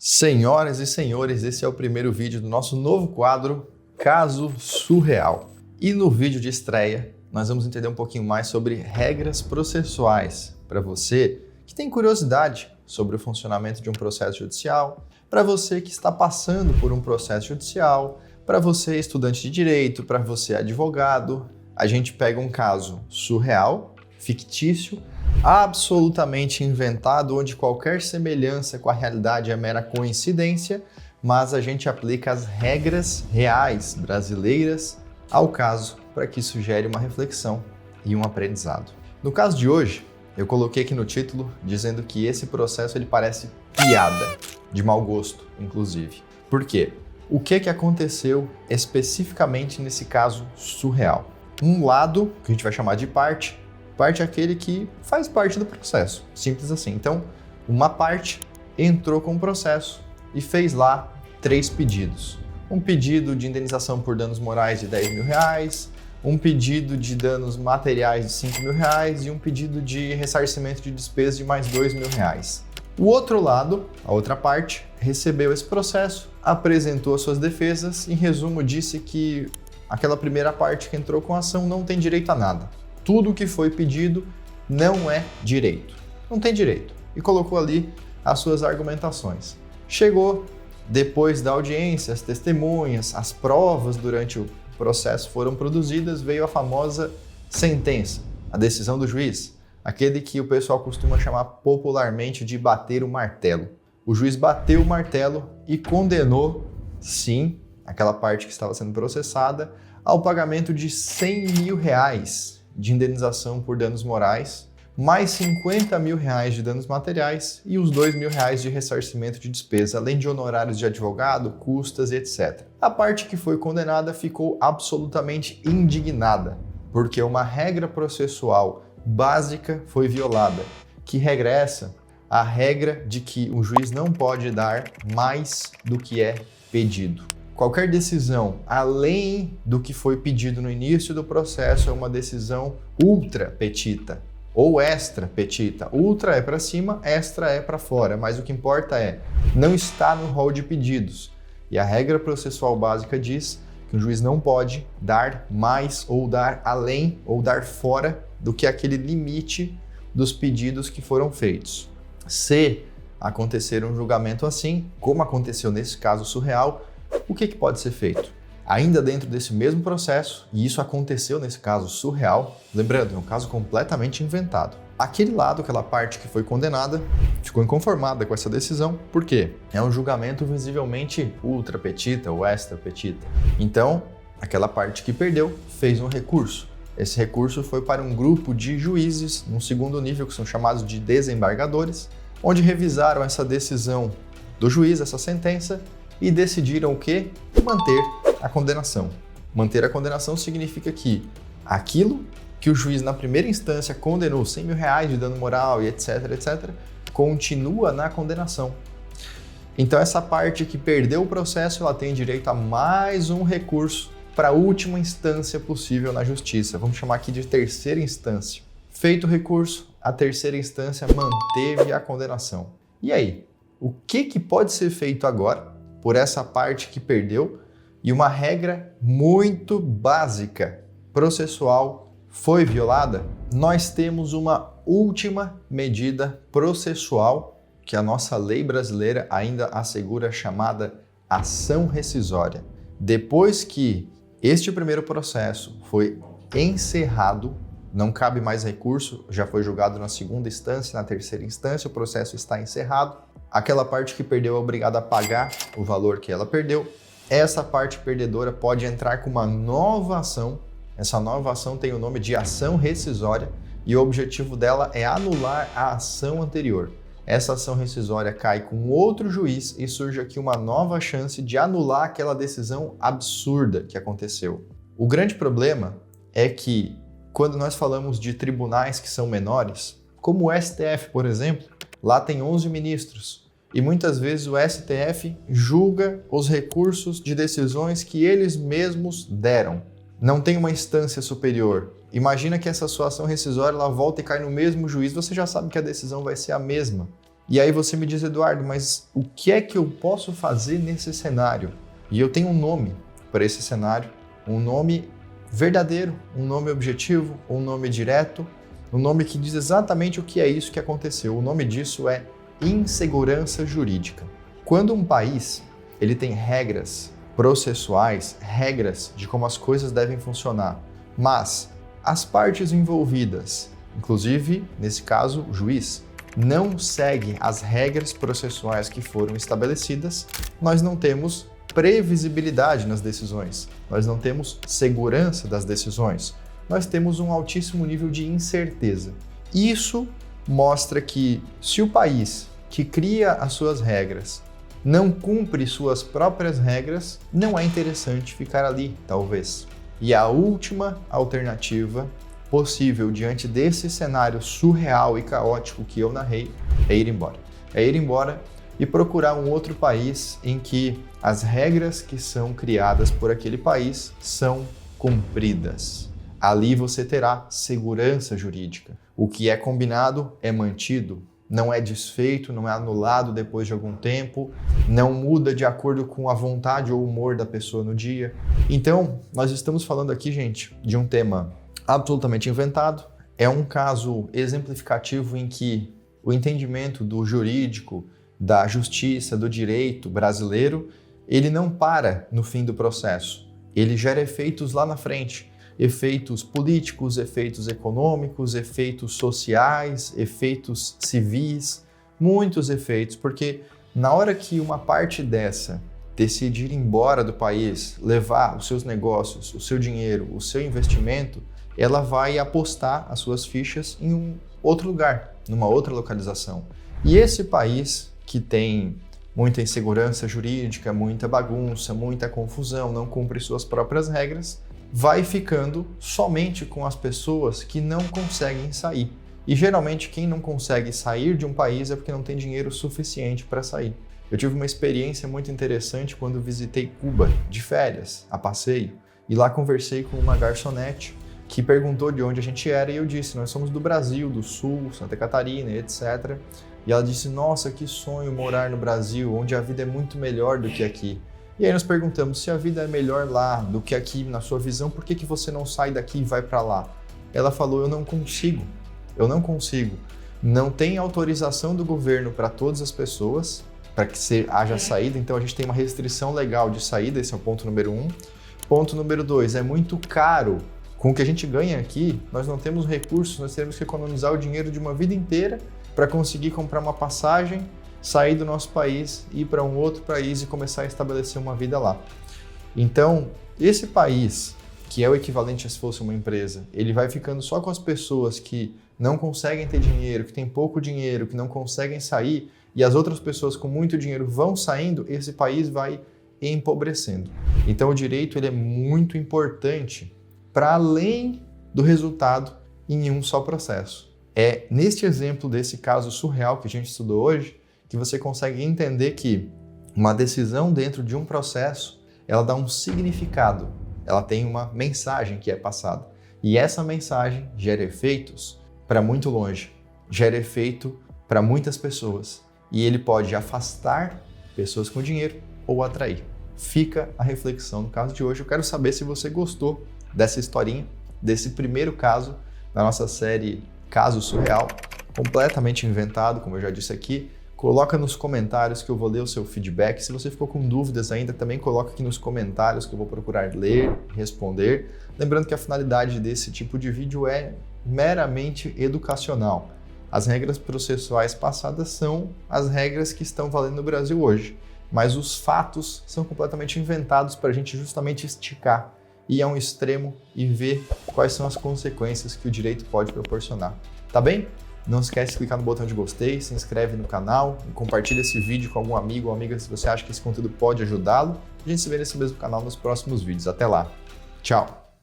Senhoras e senhores, esse é o primeiro vídeo do nosso novo quadro Caso Surreal. E no vídeo de estreia, nós vamos entender um pouquinho mais sobre regras processuais para você que tem curiosidade sobre o funcionamento de um processo judicial, para você que está passando por um processo judicial, para você estudante de direito, para você advogado. A gente pega um caso surreal, fictício, absolutamente inventado, onde qualquer semelhança com a realidade é mera coincidência, mas a gente aplica as regras reais brasileiras ao caso para que isso gere uma reflexão e um aprendizado. No caso de hoje, eu coloquei aqui no título dizendo que esse processo ele parece piada, de mau gosto, inclusive. Por quê? O que aconteceu especificamente nesse caso surreal? Um lado, que a gente vai chamar de parte é aquele que faz parte do processo, simples assim. Então, uma parte entrou com o processo e fez lá 3 pedidos. Um pedido de indenização por danos morais de R$10 mil, um pedido de danos materiais de R$5 mil e um pedido de ressarcimento de despesas de mais R$2 mil. O outro lado, a outra parte, recebeu esse processo, apresentou as suas defesas, em resumo disse que aquela primeira parte que entrou com a ação não tem direito a nada. Tudo que foi pedido não é direito. Não tem direito. E colocou ali as suas argumentações. Chegou, depois da audiência, as testemunhas, as provas durante o processo foram produzidas, veio a famosa sentença, a decisão do juiz, aquele que o pessoal costuma chamar popularmente de bater o martelo. O juiz bateu o martelo e condenou, sim, aquela parte que estava sendo processada, ao pagamento de R$100 mil de indenização por danos morais, mais R$50 mil de danos materiais e os R$2 mil de ressarcimento de despesa, além de honorários de advogado, custas e etc. A parte que foi condenada ficou absolutamente indignada, porque uma regra processual básica foi violada. Que regra é essa? A regra de que o juiz não pode dar mais do que é pedido. Qualquer decisão além do que foi pedido no início do processo é uma decisão ultra petita ou extra petita. Ultra é para cima, extra é para fora, mas o que importa é não está no rol de pedidos. E a regra processual básica diz que o juiz não pode dar mais ou dar além ou dar fora do que aquele limite dos pedidos que foram feitos. Se acontecer um julgamento assim, como aconteceu nesse caso surreal, o que pode ser feito? Ainda dentro desse mesmo processo, e isso aconteceu nesse caso surreal, lembrando, é um caso completamente inventado. Aquele lado, aquela parte que foi condenada, ficou inconformada com essa decisão, por quê? É um julgamento visivelmente ultra petita ou extra petita. Então, aquela parte que perdeu fez um recurso. Esse recurso foi para um grupo de juízes, num segundo nível, que são chamados de desembargadores, onde revisaram essa decisão do juiz, essa sentença, e decidiram o quê? Manter a condenação. Manter a condenação significa que aquilo que o juiz na primeira instância condenou R$100 mil de dano moral e etc, continua na condenação. Então essa parte que perdeu o processo, ela tem direito a mais um recurso para a última instância possível na justiça. Vamos chamar aqui de terceira instância. Feito o recurso, a terceira instância manteve a condenação. E aí, o que pode ser feito agora por essa parte que perdeu? E uma regra muito básica, processual, foi violada? Nós temos uma última medida processual que a nossa lei brasileira ainda assegura, chamada ação rescisória. Depois que este primeiro processo foi encerrado, não cabe mais recurso, já foi julgado na segunda instância, na terceira instância, o processo está encerrado. Aquela parte que perdeu é obrigada a pagar o valor que ela perdeu. Essa parte perdedora pode entrar com uma nova ação. Essa nova ação tem o nome de ação rescisória e o objetivo dela é anular a ação anterior. Essa ação rescisória cai com outro juiz e surge aqui uma nova chance de anular aquela decisão absurda que aconteceu. O grande problema é que quando nós falamos de tribunais que são menores, como o STF, por exemplo, lá tem 11 ministros. E muitas vezes o STF julga os recursos de decisões que eles mesmos deram. Não tem uma instância superior. Imagina que essa sua ação rescisória ela volta e cai no mesmo juiz, você já sabe que a decisão vai ser a mesma. E aí você me diz, Eduardo, mas o que é que eu posso fazer nesse cenário? E eu tenho um nome para esse cenário, um nome verdadeiro, um nome objetivo, um nome direto, um nome que diz exatamente o que é isso que aconteceu. O nome disso é insegurança jurídica. Quando um país ele tem regras processuais, regras de como as coisas devem funcionar, mas as partes envolvidas, inclusive, nesse caso, o juiz, não segue as regras processuais que foram estabelecidas, nós não temos previsibilidade nas decisões, nós não temos segurança das decisões, nós temos um altíssimo nível de incerteza. Isso mostra que se o país que cria as suas regras não cumpre suas próprias regras, não é interessante ficar ali, talvez. E a última alternativa possível diante desse cenário surreal e caótico que eu narrei é ir embora. É ir embora e procurar um outro país em que as regras que são criadas por aquele país são cumpridas. Ali você terá segurança jurídica. O que é combinado é mantido, não é desfeito, não é anulado depois de algum tempo, não muda de acordo com a vontade ou humor da pessoa no dia. Então, nós estamos falando aqui, gente, de um tema absolutamente inventado. É um caso exemplificativo em que o entendimento do jurídico, da justiça, do direito brasileiro, ele não para no fim do processo. Ele gera efeitos lá na frente. Efeitos políticos, efeitos econômicos, efeitos sociais, efeitos civis, muitos efeitos, porque na hora que uma parte dessa decidir ir embora do país, levar os seus negócios, o seu dinheiro, o seu investimento, ela vai apostar as suas fichas em um outro lugar, numa outra localização. E esse país que tem muita insegurança jurídica, muita bagunça, muita confusão, não cumpre suas próprias regras, vai ficando somente com as pessoas que não conseguem sair. E geralmente quem não consegue sair de um país é porque não tem dinheiro suficiente para sair. Eu tive uma experiência muito interessante quando visitei Cuba, de férias, a passeio, e lá conversei com uma garçonete que perguntou de onde a gente era e eu disse, nós somos do Brasil, do Sul, Santa Catarina, etc. E ela disse, nossa, que sonho morar no Brasil, onde a vida é muito melhor do que aqui. E aí nós perguntamos, se a vida é melhor lá do que aqui, na sua visão, por que você não sai daqui e vai para lá? Ela falou, eu não consigo. Não tem autorização do governo para todas as pessoas, para que haja saída, então a gente tem uma restrição legal de saída, esse é o ponto número 1. Ponto número 2, é muito caro. Com o que a gente ganha aqui, nós não temos recursos, nós temos que economizar o dinheiro de uma vida inteira para conseguir comprar uma passagem, sair do nosso país, ir para um outro país e começar a estabelecer uma vida lá. Então, esse país, que é o equivalente a se fosse uma empresa, ele vai ficando só com as pessoas que não conseguem ter dinheiro, que têm pouco dinheiro, que não conseguem sair, e as outras pessoas com muito dinheiro vão saindo, esse país vai empobrecendo. Então, o direito ele é muito importante para além do resultado em um só processo. É neste exemplo desse caso surreal que a gente estudou hoje, que você consegue entender que uma decisão dentro de um processo, ela dá um significado, ela tem uma mensagem que é passada. E essa mensagem gera efeitos para muito longe, gera efeito para muitas pessoas. E ele pode afastar pessoas com dinheiro ou atrair. Fica a reflexão no caso de hoje. Eu quero saber se você gostou dessa historinha, desse primeiro caso da nossa série Caso Surreal, completamente inventado, como eu já disse aqui. Coloca nos comentários que eu vou ler o seu feedback. Se você ficou com dúvidas ainda, também coloca aqui nos comentários que eu vou procurar ler e responder. Lembrando que a finalidade desse tipo de vídeo é meramente educacional. As regras processuais passadas são as regras que estão valendo no Brasil hoje, mas os fatos são completamente inventados para a gente justamente esticar, ir a um extremo e ver quais são as consequências que o direito pode proporcionar. Tá bem? Não esquece de clicar no botão de gostei, se inscreve no canal e compartilha esse vídeo com algum amigo ou amiga se você acha que esse conteúdo pode ajudá-lo. A gente se vê nesse mesmo canal nos próximos vídeos. Até lá. Tchau!